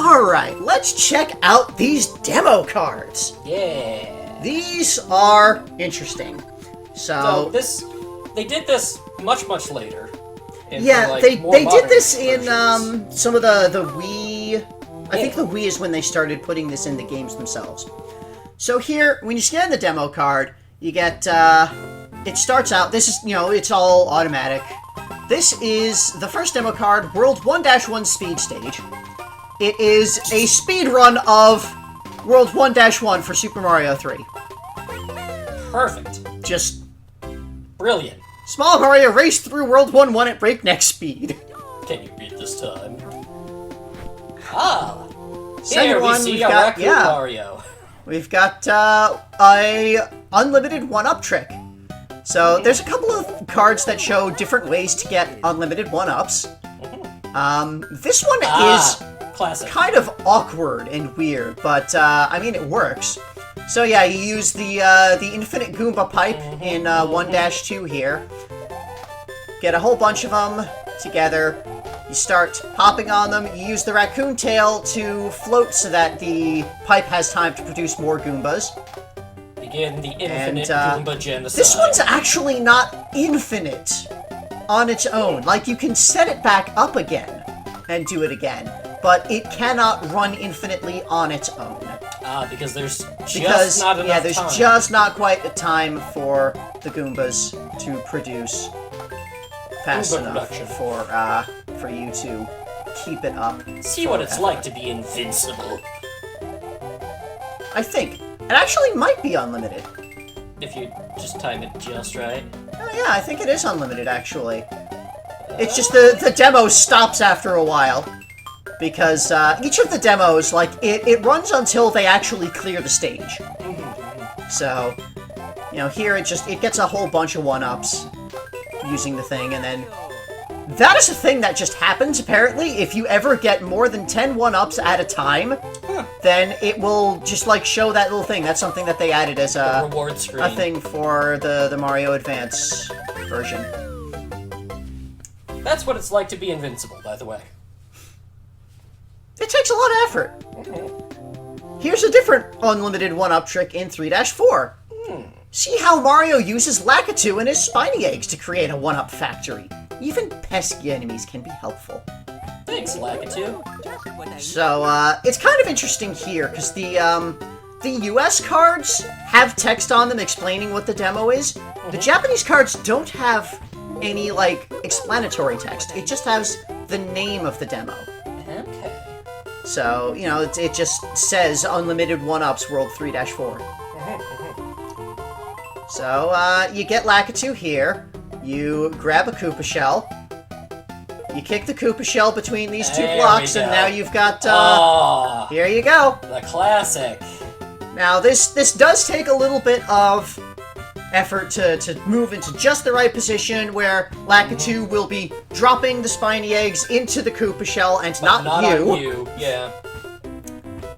Alright, let's check out these demo cards. Yeah. These are interesting. So they did this much later. Yeah, they did this in some of the Wii. I think the Wii is when they started putting this in the games themselves. So here, when you scan the demo card, you get, it starts out, this is, it's all automatic. This is the first demo card, World 1-1 Speed Stage. It is a speed run of World 1-1 for Super Mario 3. Perfect. Just brilliant. Small Mario raced through World 1-1 at breakneck speed. Can you beat this time? Ah! Second Here one, we see a Raccoon Mario. We've got a unlimited 1-up trick. So there's a couple of cards that show different ways to get unlimited 1-ups. This one is classic. Kind of awkward and weird, but I mean it works. So yeah, you use the infinite Goomba pipe in 1-2 here. Get a whole bunch of them together. You start popping on them. You use the raccoon tail to float so that the pipe has time to produce more Goombas. Begin the infinite Goomba genocide. This one's actually not infinite on its own. Like, you can set it back up again and do it again, but it cannot run infinitely on its own. Because there's just not enough time. There's just not quite the time for the Goombas to produce fast enough for you to keep it up. See what it's like to be invincible. I think. It actually might be unlimited. If you just time it just right. Oh yeah, I think it is unlimited, actually. It's just the demo stops after a while. Because each of the demos, like, it runs until they actually clear the stage. So, here it gets a whole bunch of 1-ups using the thing, and then that is a thing that just happens, apparently. If you ever get more than 10 1-ups at a time, then it will just, like, show that little thing. That's something that they added as a reward screen. A thing for the Mario Advance version. That's what it's like to be invincible, by the way. It takes a lot of effort. Here's a different unlimited 1-up trick in 3-4. See how Mario uses Lakitu and his spiny eggs to create a 1-up factory. Even pesky enemies can be helpful. Thanks, Lakitu. So, it's kind of interesting here, because the US cards have text on them explaining what the demo is. The Japanese cards don't have any, like, explanatory text. It just has the name of the demo. Okay. So, it just says Unlimited 1-Ups World 3-4. So, you get Lakitu here. You grab a Koopa Shell. You kick the Koopa Shell between these two blocks, and now you've got, here you go. The classic. Now, this does take a little bit of effort to move into just the right position where Lakitu will be dropping the spiny eggs into the Koopa Shell and not you. On you. Yeah.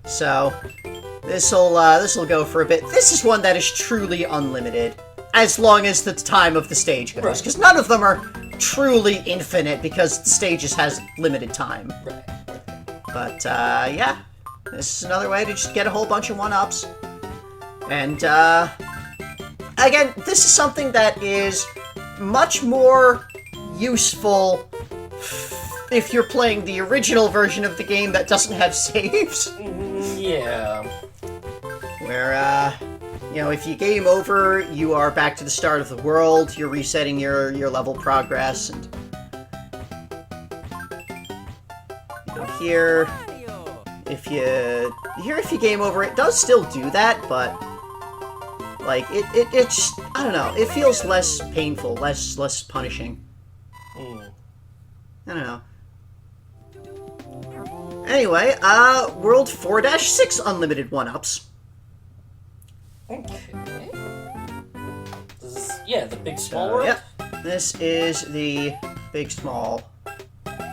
So this'll go for a bit. This is one that is truly unlimited, as long as the time of the stage goes, because none of them are truly infinite because the stages has limited time. Right. But yeah, this is another way to just get a whole bunch of 1-ups. And again, this is something that is much more useful if you're playing the original version of the game that doesn't have saves. Yeah. Where, if you game over, you are back to the start of the world, you're resetting your level progress, and here, if you game over, it does still do that, but like, it's, I don't know, it feels less painful, less punishing. I don't know. Anyway, World 4-6 Unlimited 1-Ups. Okay. This is, the big small world? Yep. This is the big small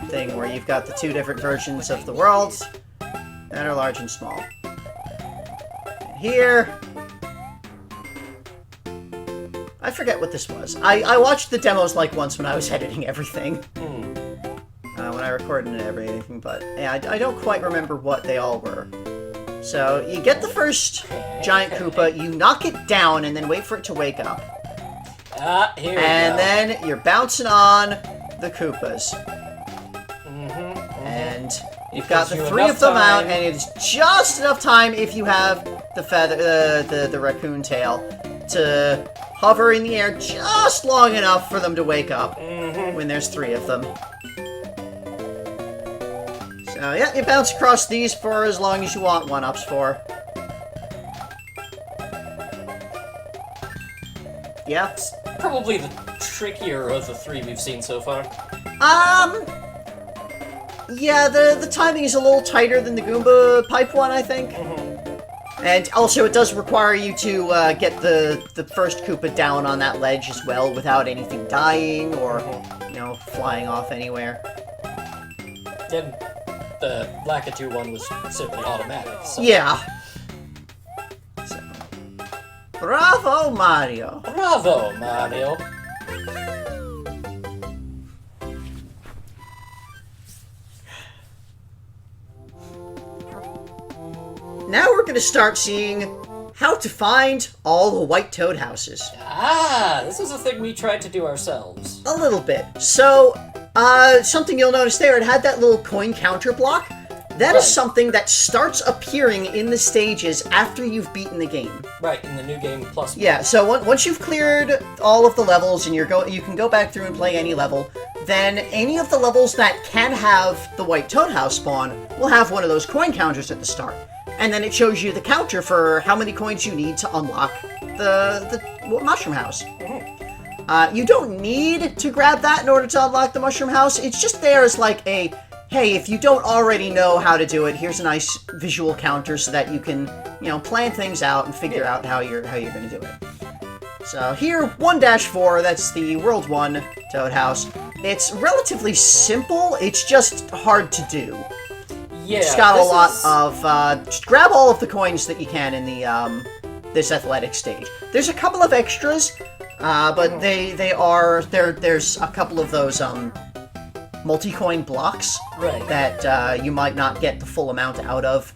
thing where you've got the two different versions of the worlds that are large and small. And here, I forget what this was. I watched the demos like once when I was editing everything. When I recording and everything, but yeah, I don't quite remember what they all were. So, you get the first giant Koopa, you knock it down, and then wait for it to wake up. Here we go. And then you're bouncing on the Koopas. Mm-hmm. And you've got the Gives you 3 of enough them out, time. and it's just enough time if you have the feather, the raccoon tail, to hover in the air just long enough for them to wake up when there's 3 of them. So yeah, you bounce across these for as long as you want 1-ups for. Yeah. It's probably the trickier of the 3 we've seen so far. Yeah, the timing is a little tighter than the Goomba pipe one, I think. And also, it does require you to get the first Koopa down on that ledge as well without anything dying or, you know, flying off anywhere. And the Lakitu one was simply automatic. So. Yeah. So. Bravo, Mario! Bravo, Mario! Now we're gonna start seeing how to find all the white toad houses. Ah, this is a thing we tried to do ourselves. A little bit. So, something you'll notice there, it had that little coin counter block. That is Right. something that starts appearing in the stages after you've beaten the game. Right, in the new game plus. Yeah, so once you've cleared all of the levels and you can go back through and play any level, then any of the levels that can have the white toad house spawn will have one of those coin counters at the start. And then it shows you the counter for how many coins you need to unlock the mushroom house. You don't need to grab that in order to unlock the mushroom house. It's just there as like a, hey, if you don't already know how to do it, here's a nice visual counter so that you can, you know, plan things out and figure out how you're going to do it. So here, 1-4, that's the World 1 Toad House. It's relatively simple, it's just hard to do. Yeah, It's got a this lot is- of, just grab all of the coins that you can in the, this athletic stage. There's a couple of extras, but there's a couple of those, multi-coin blocks Right. that, you might not get the full amount out of